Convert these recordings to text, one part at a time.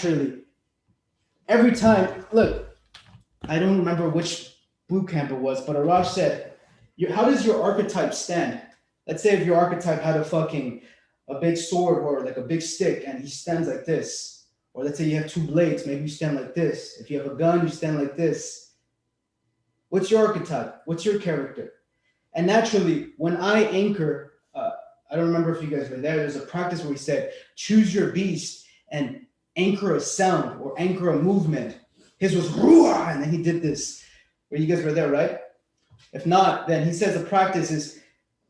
naturally, every time, look, I don't remember which boot camp it was, but Arash said, how does your archetype stand? Let's say if your archetype had a big sword or like a big stick and he stands like this. Or let's say you have two blades, maybe you stand like this. If you have a gun, you stand like this. What's your archetype? What's your character? And naturally, when I anchor, I don't remember if you guys were there, there's a practice where he said, choose your beast and anchor a sound or anchor a movement. His was ruah, and then he did this. Where you guys were there, right? If not, then he says the practice is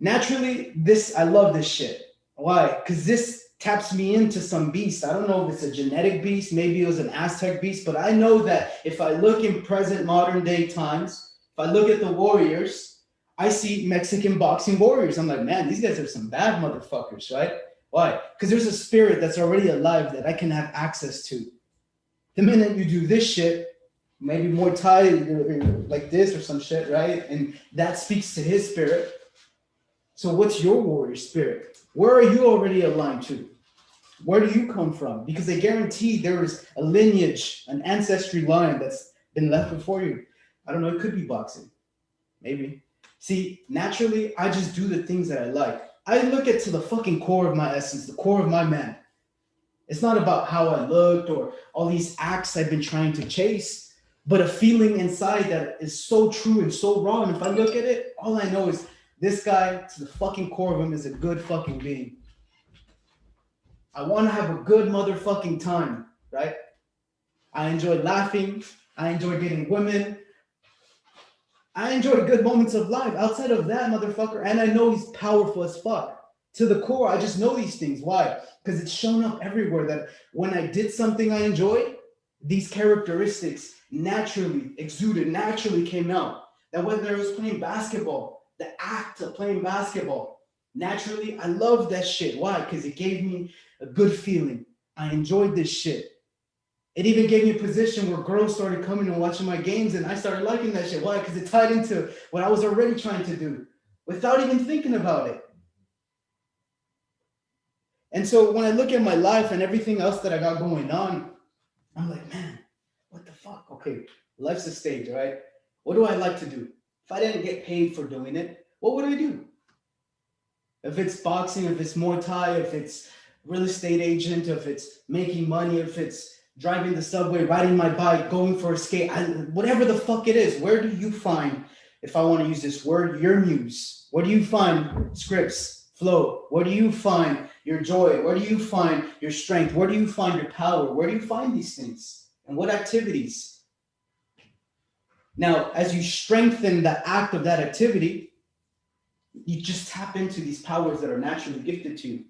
naturally this. I love this shit. Why? Because this taps me into some beast. I don't know if it's a genetic beast, maybe it was an Aztec beast, but I know that if I look in present modern day times, if I look at the warriors, I see Mexican boxing warriors. I'm like, man, these guys are some bad motherfuckers, right? Why? Because there's a spirit that's already alive that I can have access to. The minute you do this shit, maybe more tied like this or some shit, right? And that speaks to his spirit. So what's your warrior spirit? Where are you already aligned to? Where do you come from? Because I guarantee there is a lineage, an ancestry line that's been left before you. I don't know, it could be boxing. Maybe. See, naturally, I just do the things that I like. I look at to the fucking core of my essence, the core of my man. It's not about how I looked or all these acts I've been trying to chase, but a feeling inside that is so true and so raw. And if I look at it, all I know is this guy, to the fucking core of him, is a good fucking being. I want to have a good motherfucking time, right? I enjoy laughing. I enjoy getting women. I enjoy good moments of life. Outside of that, motherfucker, and I know he's powerful as fuck. To the core, I just know these things. Why? Because it's shown up everywhere that when I did something I enjoyed, these characteristics naturally exuded, naturally came out. That whether I was playing basketball, the act of playing basketball, naturally, I love that shit. Why? Because it gave me a good feeling. I enjoyed this shit. It even gave me a position where girls started coming and watching my games, and I started liking that shit. Why? Because it tied into what I was already trying to do without even thinking about it. And so when I look at my life and everything else that I got going on, I'm like, man, what the fuck? Okay, life's a stage, right? What do I like to do? If I didn't get paid for doing it, what would I do? If it's boxing, if it's Muay Thai, if it's real estate agent, if it's making money, if it's driving the subway, riding my bike, going for a skate, whatever the fuck it is, where do you find, if I want to use this word, your muse? Where do you find scripts, flow? Where do you find your joy? Where do you find your strength? Where do you find your power? Where do you find these things? And what activities? Now, as you strengthen the act of that activity, you just tap into these powers that are naturally gifted to you.